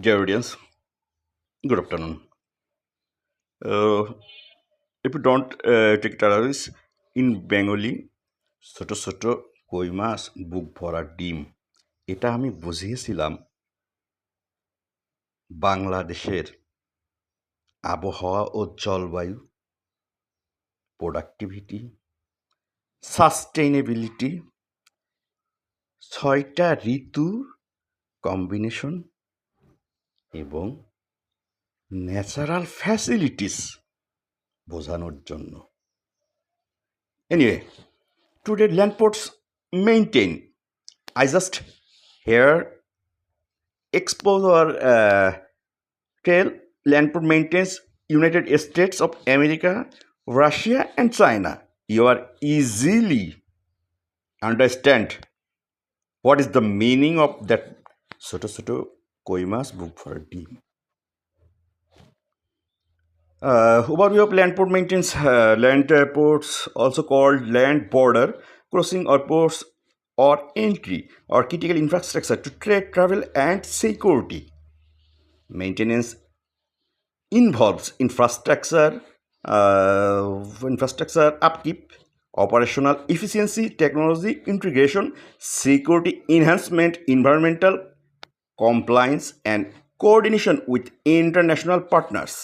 Dear audience, good afternoon. Uh, if you don't take it otherwise, in Bengali, ছোট ছোট কই মাছ বুক ভরা ডিম এটা আমি বুঝিয়েছিলাম বাংলাদেশের আবহাওয়া ও জলবায়ু, প্রোডাক্টিভিটি, সাস্টেইনেবিলিটি, ছয়টা ঋতু কম্বিনেশন এবং ন্যাচারাল ফ্যাসিলিটিস বোঝানোর জন্য। Anyway, today land ports maintain. I just here expose or tell land port maintains United States of America, Russia, and China. You are easily understand what is the meaning of that soto soto koimas book for D. Overview of land port maintains land ports, also called land border crossing or ports or entry or critical infrastructure to trade, travel, and security. Maintenance involves infrastructure upkeep, operational efficiency, technology integration, security enhancement, environmental compliance, and coordination with international partners.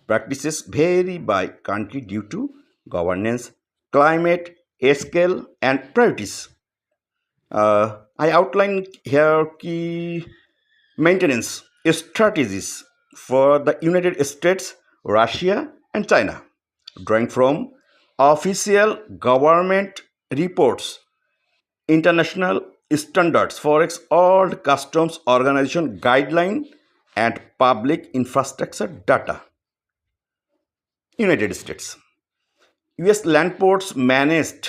Practices vary by country due to governance, climate, scale, and priorities. I outline here key maintenance strategies for the United States, Russia, and China, drawing from official government reports, international standards, forex all customs organization guideline, and public infrastructure data. United States. US land ports managed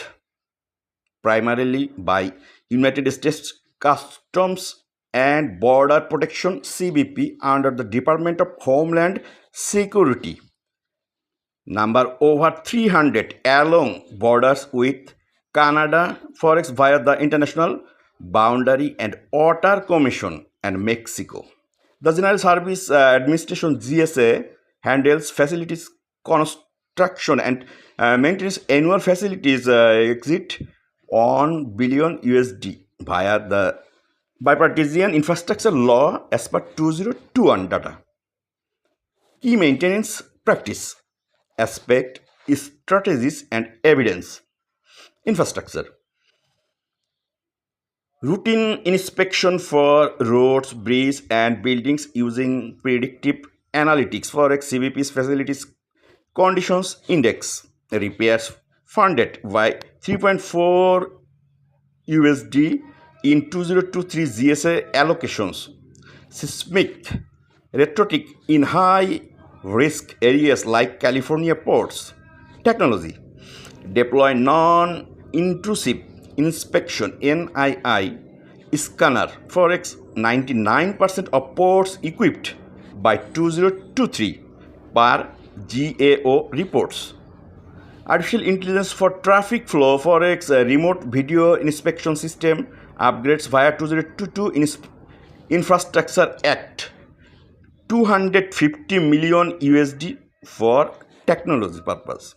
primarily by United States Customs and Border Protection CBP under the Department of Homeland Security. Number over 300 along borders with Canada, forex via the International Boundary and Water Commission and Mexico. The General Service Administration GSA handles facilities construction and maintenance annual facilities exit on billion USD via the bipartisan infrastructure law as per 2021 data. Key maintenance practice aspect strategies and evidence. Infrastructure. Routine inspection for roads, bridges, and buildings using predictive analytics for CBP's facilities conditions index. Repairs funded by 3.4 USD in 2023 GSA allocations. Seismic retrofit in high risk areas like California ports. Technology. Deploy non intrusive inspection NII scanner for 99% of ports equipped by 2023 per GAO reports. Artificial intelligence for traffic flow for remote video inspection system upgrades via 2022 Infrastructure Act. 250 million USD for technology purpose.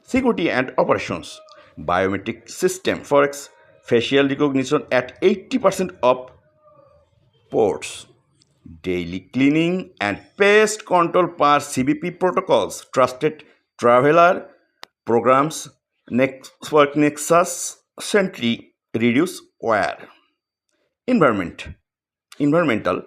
Security and operations. Biometric system for facial recognition at 80% of ports. Daily cleaning and pest control per CBP protocols. Trusted traveler programs. Network Nexus Sentry reduce wear. Environmental.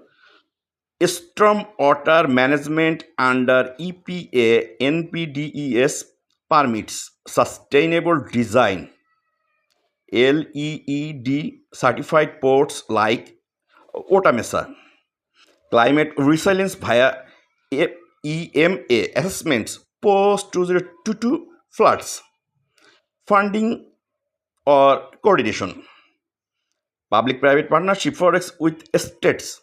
Storm water management under EPA NPDES permits sustainable design. LEED certified ports like Otamesa. Climate resilience via EMA assessments post 2022 floods. Funding or coordination. Public-private partnership forex with states.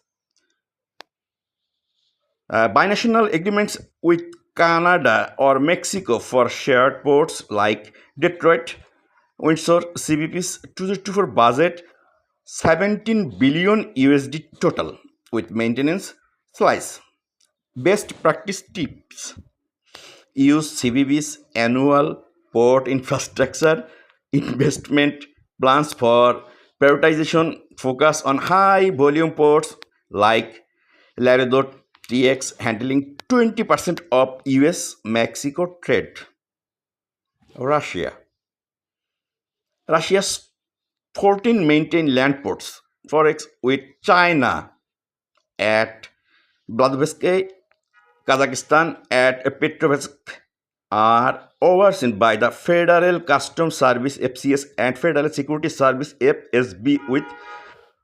Binational agreements with Canada or Mexico for shared ports like Detroit, Windsor, CBP's 2024 budget 17 billion USD total with maintenance Slice. Best practice tips. Use CBB's annual port infrastructure investment plans for prioritization. Focus on high volume ports like Laredo TX handling 20% of US Mexico trade. Russia. Russia's 14 maintained land ports, forex with China at Vladivostok, Kazakhstan at Petrovsk are overseen by the Federal Customs Service (FCS) and Federal Security Service (FSB) with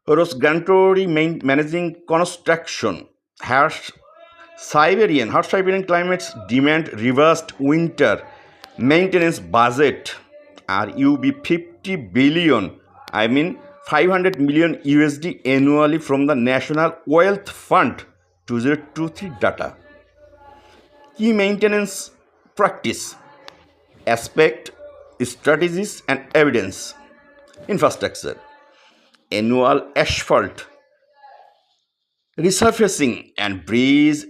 Rosgantry managing construction. Harsh Siberian climates demand reversed winter maintenance budget RUB 50 billion, I mean 500 million USD annually from the National Wealth Fund 2023 data. Key maintenance practice, aspect, strategies and evidence. Infrastructure, annual asphalt, resurfacing and bridge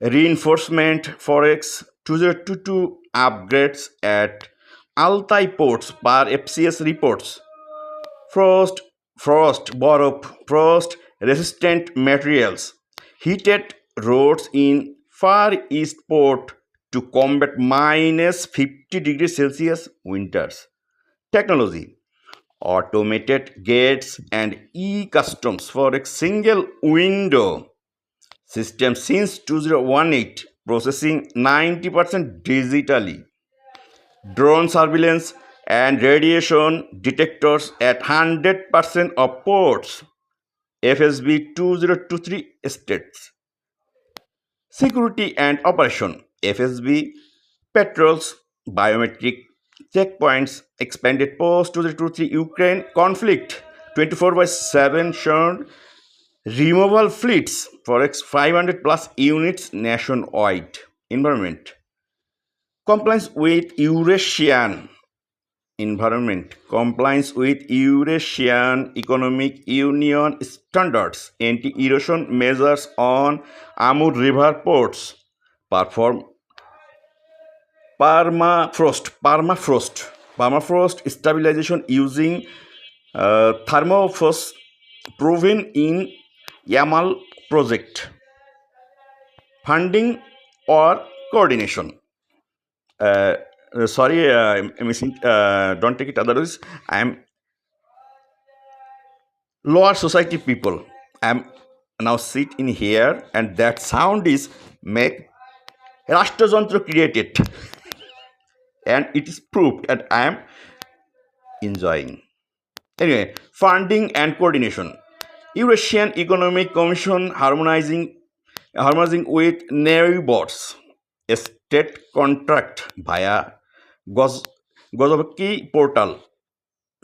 reinforcement. Forex 2022 upgrades at Altai ports per FCS reports. Frost resistant materials. Heated roads in Far East port to combat minus 50 degrees Celsius winters. Technology, automated gates and e-customs for a single window system since 2018, processing 90% digitally. Drone surveillance and radiation detectors at 100% of ports. FSB 2023 states. Security and operation. FSB patrols biometric checkpoints expanded post 2023 Ukraine conflict 24/7 shown removal fleets for 500 plus units nationwide. Environment. Compliance with Eurasian Economic Union standards, anti-erosion measures on Amur River ports, perform permafrost stabilization using thermophos proven in Yamal project. Funding or coordination. Sorry, I'm missing. Don't take it otherwise. I am lower society people. I am now sit in here, and that sound is make Rashtrajantra created, and it is proved, and I am enjoying. Anyway, funding and coordination. Eurasian Economic Commission harmonizing with NERIBOTS, a state contract via Gozovki portal.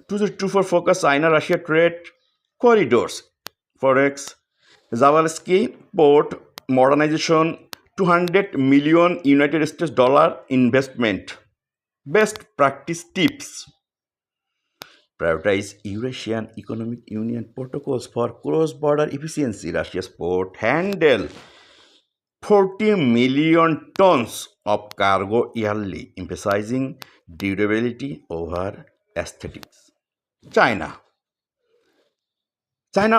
2024 focus China-Russia trade corridors. Forex, Zavalsky port modernization, 200 million United States dollar investment. Best practice tips. Prioritize Eurasian Economic Union protocols for cross-border efficiency. Russia's port handle 40 million tons of cargo yearly, emphasizing durability over aesthetics. China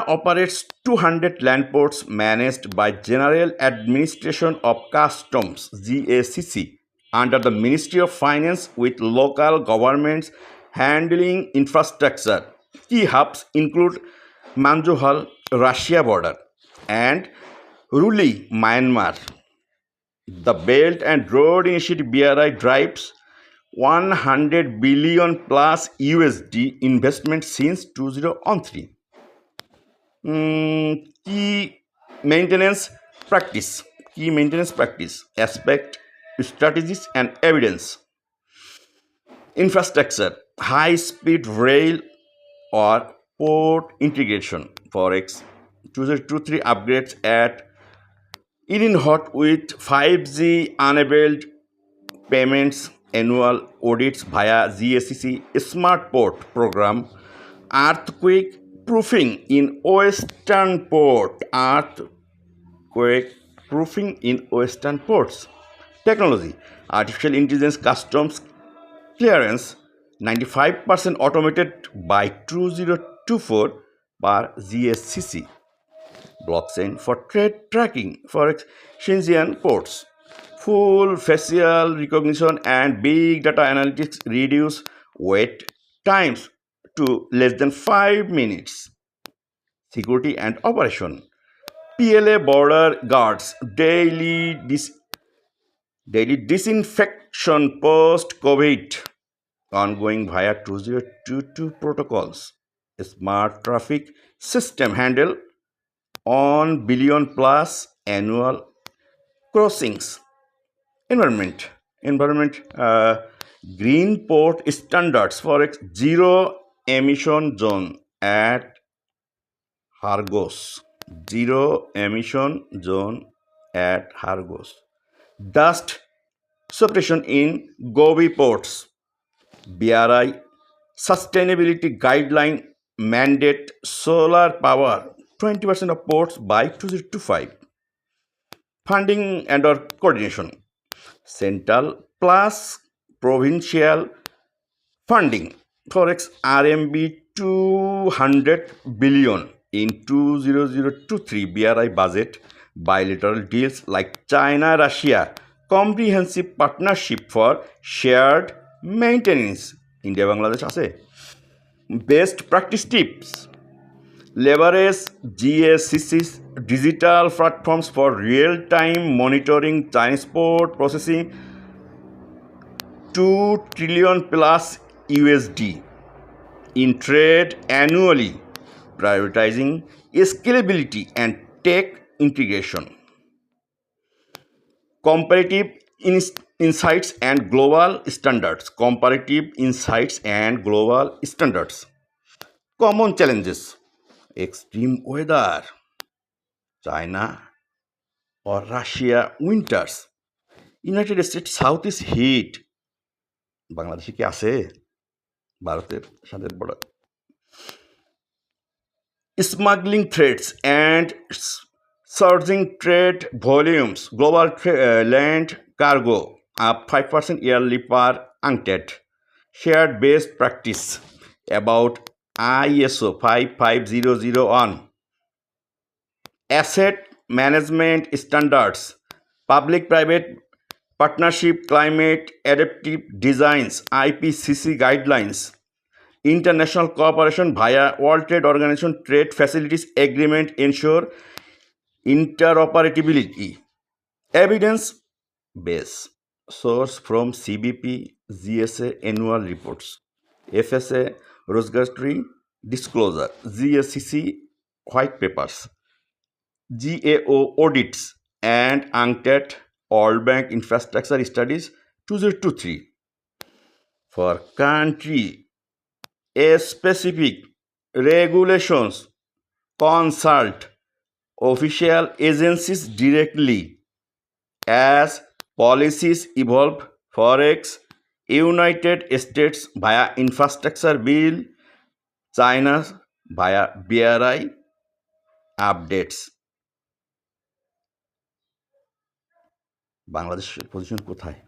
operates 200 land ports managed by General Administration of Customs (GACC) under the Ministry of Finance, with local governments handling infrastructure. Key hubs include Manjuhal, Russia border, and Ruli, Myanmar. The Belt and Road Initiative (BRI) drives 100 billion plus USD investment since 2013. Key maintenance practice. Aspect, strategies and evidence. Infrastructure, high speed rail or port integration. Forex 2023 upgrades at Hot with 5G enabled payments, annual audits via GACC Smart Port Program, earthquake proofing in Western Port, earthquake proofing in Western ports. Technology, artificial intelligence customs clearance, 95% automated by 2024 per GSCC. Blockchain for trade tracking for Shenzhen ports. Full facial recognition and big data analytics reduce wait times to less than 5 minutes. Security and operation. PLA border guards daily disinfection post COVID ongoing via 2022 protocols. Smart traffic system handle on billion plus annual crossings. Environment, green port standards for zero emission zone at Hargos. Zero emission zone at Hargos. Dust suppression in Gobi ports. BRI sustainability guideline mandate solar power 20% of ports by 2025. Funding and or coordination. Central plus provincial funding for RMB 200 billion in 2023 BRI budget, bilateral deals like China Russia, comprehensive partnership for shared maintenance. India Bangladesh আছে. Best practice tips. Leverage GSCC's digital platforms for real-time monitoring transport processing 2 trillion plus USD in trade annually, prioritizing scalability and tech integration. Comparative insights and global standards. Comparative insights and global standards. Common challenges. Extreme weather. China or Russia winters. United States Southeast heat. বাংলাদেশে কি আছে ভারতের সাথে বড় smuggling threats and surging trade volumes. Global land cargo up 5% yearly per UNCTAD. Shared best practice about ISO 55001. Asset management standards. Public-private partnership climate adaptive designs, IPCC guidelines. International cooperation via World Trade Organization trade facilities agreement ensure interoperability. Evidence base. Source from CBP, GSA annual reports, FSA Rosgastry disclosure, GSCC white papers, GAO audits, and UNCTAD World Bank infrastructure studies 2023. For country specific regulations, consult official agencies directly as policies evolve. Forex, United States via infrastructure bill, China via BRI updates. বাংলাদেশের position কোথায়?